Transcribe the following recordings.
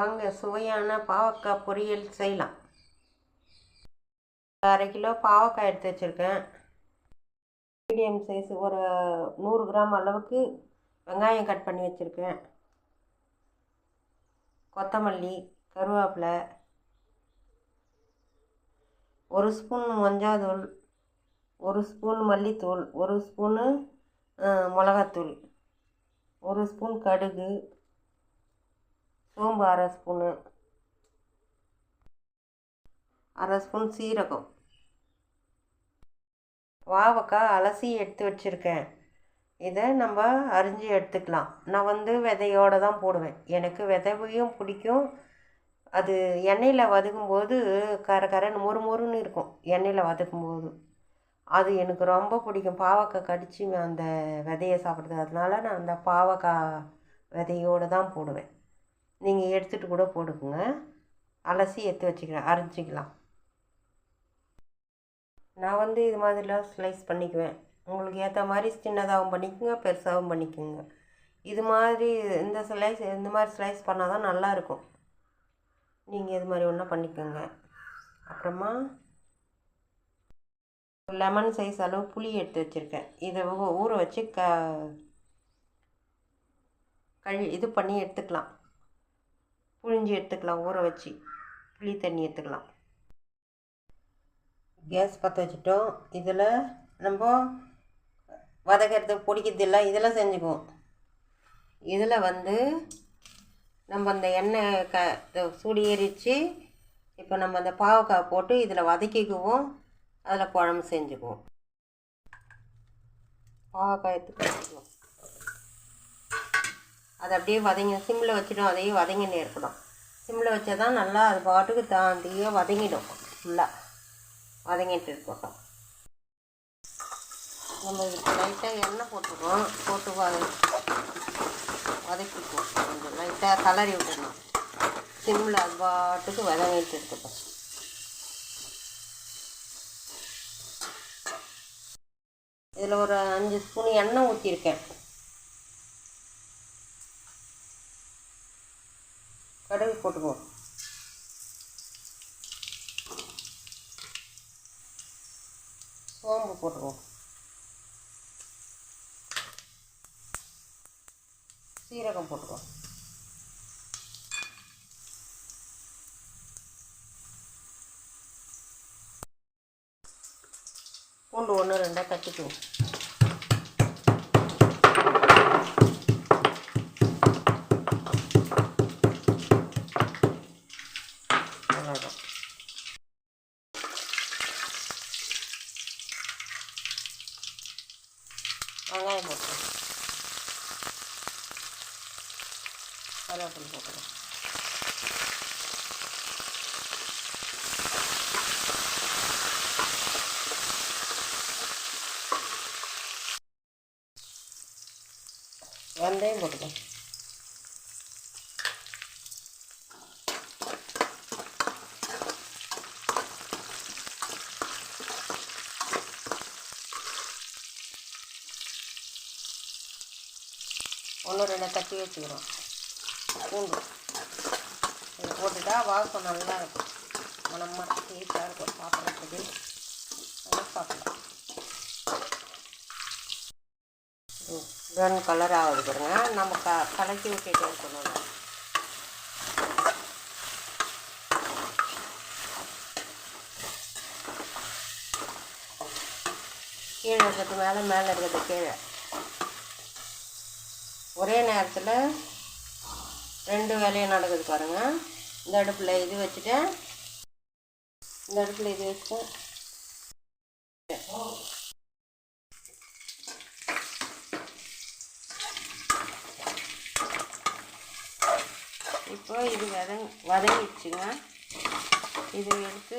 வாங்க சுவையான பாவக்காய் பொரியல் செய்யலாம். 1/2 கிலோ பாவக்காய் எடுத்து வச்சுருக்கேன். மீடியம் சைஸ் ஒரு 100 கிராம் அளவுக்கு வெங்காயம் கட் பண்ணி வச்சுருக்கேன். கொத்தமல்லி, கருவேப்பிலை, 1 ஸ்பூன் மஞ்சள்தூள், 1 ஸ்பூன் மல்லித்தூள், 1 ஸ்பூனு மிளகாத்தூள், 1 ஸ்பூன் கடுகு, சோம்பு 1/2 ஸ்பூனு, 1/2 ஸ்பூன் சீரகம். பாவக்காய் அலசி எடுத்து வச்சுருக்கேன். இதை நம்ம அரிஞ்சு எடுத்துக்கலாம். நான் விதையோடு தான் போடுவேன். எனக்கு விதையும் பிடிக்கும். அது எண்ணெயில் வதக்கும்போது கரன்னு மொறுன்னு இருக்கும். எண்ணெயில் வதக்கும்போது அது எனக்கு ரொம்ப பிடிக்கும். பாவக்காய் கடித்து அந்த விதையை சாப்பிட்றது. அதனால நான் அந்த பாவக்காய் விதையோடு தான் போடுவேன். நீங்கள் எடுத்துகிட்டு கூட போடுக்குங்க. அலசி எடுத்து வச்சுக்கிறேன். அரைச்சிக்கலாம். நான் இது மாதிரிலாம் ஸ்லைஸ் பண்ணிக்குவேன். உங்களுக்கு ஏற்ற மாதிரி சின்னதாகவும் பண்ணிக்கோங்க, பெருசாகவும் பண்ணிக்கோங்க. இது மாதிரி இந்த மாதிரி ஸ்லைஸ் பண்ணால் தான் நல்லாயிருக்கும். நீங்கள் இது மாதிரி ஒன்றா பண்ணிக்கோங்க. அப்புறமா லெமன் சைஸ் அளவு புளி எடுத்து வச்சுருக்கேன். இதை ஊற வச்சு இது பண்ணி எடுத்துக்கலாம். புழிஞ்சு எடுத்துக்கலாம். ஊற வச்சு புளி தண்ணி எடுத்துக்கலாம். கேஸ் பற்ற வச்சுட்டோம். இதில் நம்ம வதக்கிறது பொடிக்கிறதெல்லாம் இதெல்லாம் செஞ்சுக்குவோம். இதில் நம்ம அந்த எண்ணெய் சூடு ஏறிச்சு. இப்போ நம்ம அந்த பாவக்காய் போட்டு இதில் வதக்கிக்குவோம். அதில் குழம்பு செஞ்சுக்குவோம். பாவக்காய் எடுத்துக்குவோம். அதை அப்படியே சிம்மில் வச்சுட்டோம். அதையும் வதங்கின்னு இருக்கணும். சிம்மில் வச்சா தான் நல்லா அது பாட்டுக்கு தாண்டியே வதங்கிடும். ஃபுல்லாக வதங்கிட்டு இருக்கட்டும். நம்ம இதுக்கு லைட்டாக எண்ணெய் போட்டுக்குவோம். போட்டு வதக்கிக்குவோம். கொஞ்சம் லைட்டாக கலரி விட்டுடணும். சிம்மில் அது பாட்டுக்கு வதங்கிட்டு இருக்கட்டும். இதில் ஒரு 5 ஸ்பூன் எண்ணெய் ஊற்றிருக்கேன். கடுகு போட்டுக்குவோம். சோம்பு போட்டுக்குவோம். சீரகம் போட்டுக்குவோம். பூண்டு 1-2 தட்டிக்குவோம். வெங்காயம் போட்டுருவோம். கருவேப்பிலை போட்டுருவோம். வெந்தயம் போட்டுருவோம். ஒன்று 2 தட்டி வச்சுக்கிறோம். பூண்டு இதை போட்டுட்டா வாசம் நல்லா இருக்கும். மனமாக டேஸ்டாக இருக்கும். சாப்பிட்றதுக்கு நல்லா சாப்பிடலாம். ப்ரௌன் கலர் ஆகுது பாருங்க. நம்ம கலக்கி விட்டுட்டே இருக்கணும். கீழே இருக்கிறது மேலே இருக்கிறது கீழே. ஒரே நேரத்தில் 2 வேலையும் நடக்குது பாருங்கள். இந்த அடுப்பில் இது வச்சுட்டேன். இந்த அடுப்பில் இது வச்சுட்டேன். இப்போ இது வதங்கிடுச்சுங்க. இது எடுத்து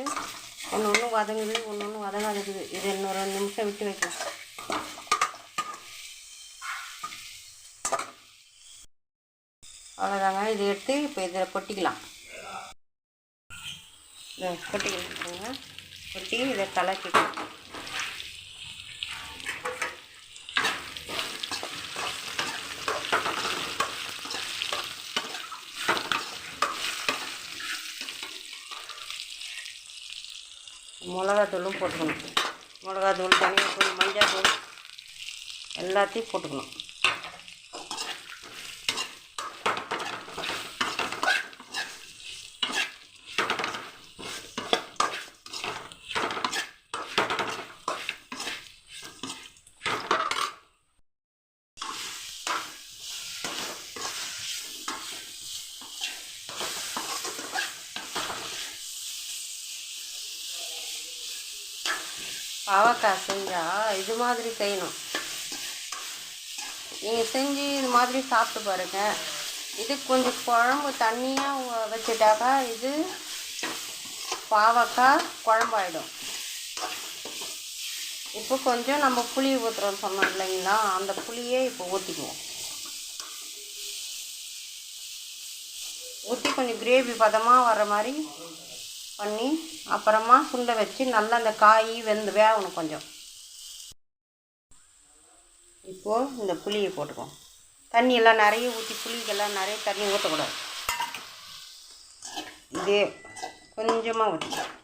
ஒன்று வதங்குது, ஒன்று வதங்காதுக்குது. இது இன்னும் 2 நிமிஷம் விட்டு வைக்கலாம். அவ்வளோதாங்க. இதை எடுத்து இப்போ இதில் கொட்டிக்கலாம். கொட்டிக்கலாம். கொட்டி இதை கலக்கிக்கலாம். மிளகாத்தூளும் போட்டுக்கணும். மிளகாத்தூள், தனியாத்தூள், மஞ்சள் தூள் எல்லாத்தையும் போட்டுக்கணும். பாவக்காய் செஞ்சால் இது மாதிரி செய்யணும். நீங்கள் செஞ்சு இது மாதிரி சாப்பிட்டு பாருங்கள். இது கொஞ்சம் குழம்பு தண்ணியாக வச்சுட்டாக்கா இது பாவக்காய் குழம்பாயிடும். இப்போ கொஞ்சம் நம்ம புளி ஊற்றுறோம் சொன்னோம் இல்லைங்களா, அந்த புளியே இப்போ ஊற்றிக்குவோம். ஊற்றி கொஞ்சம் கிரேவி பதமாக வர மாதிரி பண்ணி அப்புறமா சுண்டை வச்சு நல்லா அந்த காய் வேகணும் கொஞ்சம். இப்போது இந்த புளியை போட்டுக்குவோம். தண்ணியெல்லாம் நிறைய ஊற்றி, புளிக்கெல்லாம் நிறைய தண்ணி ஊற்றக்கூடாது. இதே கொஞ்சமாக ஊற்றி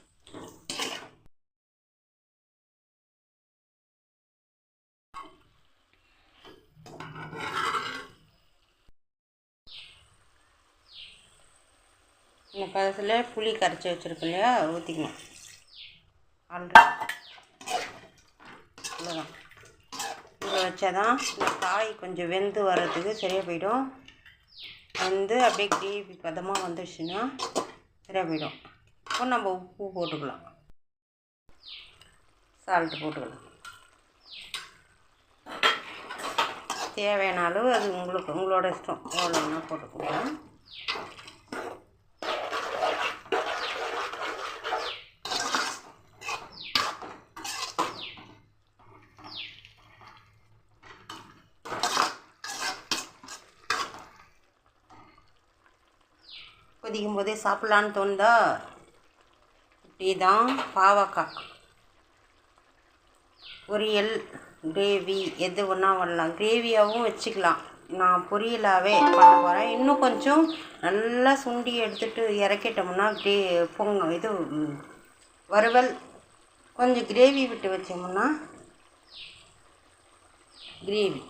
இந்த பதத்தில் புளி கரைச்சி வச்சுருக்கோம் இல்லையா, ஊற்றிக்கணும். ஆல்ரெடி அவ்வளோதான். இதை வச்சா தான் இந்த காய் கொஞ்சம் வெந்து வர்றதுக்கு சரியாக போயிடும். வந்து அப்படியே கிரேவி பதமாக வந்துடுச்சுன்னா சரியாக போயிடும். இப்போ நம்ம உப்பு போட்டுக்கலாம், சால்ட்டு போட்டுக்கலாம். தேவையானாலும் அது உங்களோட இஷ்டம், எவ்வளோ வேணால் போட்டுக்கலாம். கொதிக்கும் போதே சாப்பிட்லான்னு தோணுதா? இப்படி தான் பாவக்காய் பொரியல், கிரேவி எது ஒன்றா பண்ணலாம். கிரேவியாகவும் வச்சுக்கலாம். நான் பொரியலாகவே பண்ண போகிறேன். இன்னும் கொஞ்சம் நல்லா சுண்டி எடுத்துகிட்டு இறக்கிட்டோம்னா இது வறுவல். கொஞ்சம் கிரேவி விட்டு வச்சோம்னா கிரேவி.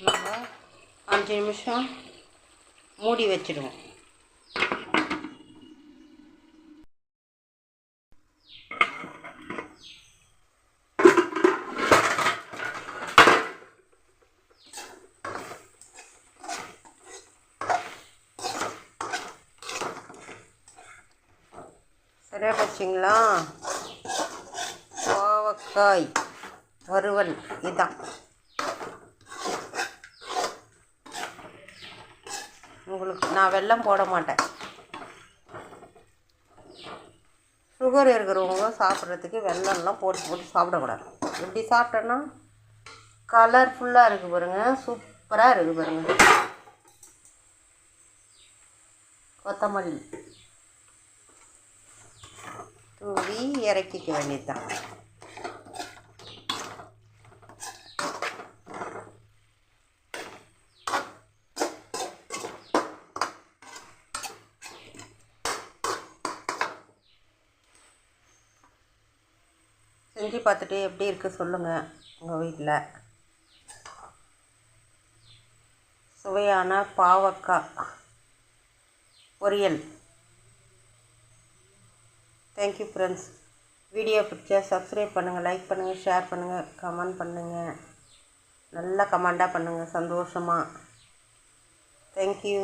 நம்ம 5 நிமிஷம் மூடி வச்சிடுவோம். சரியா போச்சுங்களா? பாவக்காய் வறுவல் இதுதான். உங்களுக்கு நான் வெல்லம் போட மாட்டேன். சுகர் இருக்கிறவங்க சாப்பிட்றதுக்கு வெல்லம்லாம் போட்டு சாப்பிடக்கூடாது. எப்படி சாப்பிட்டோன்னா கலர்ஃபுல்லாக இருக்குது பாருங்கள், சூப்பராக இருக்குது பாருங்கள். கொத்தமல்லி தூவி இறக்கிக்க வேண்டியது தான். செஞ்சு பார்த்துட்டு எப்படி இருக்குது சொல்லுங்கள். உங்கள் வீட்டில் சுவையான பாவக்காய் பொரியல். Thank you friends. வீடியோ பிடிச்சா சப்ஸ்கிரைப் பண்ணுங்கள், லைக் பண்ணுங்கள், ஷேர் பண்ணுங்கள், கமெண்ட் பண்ணுங்கள். நல்லா கமெண்டாக பண்ணுங்கள் சந்தோஷமாக. தேங்க்யூ.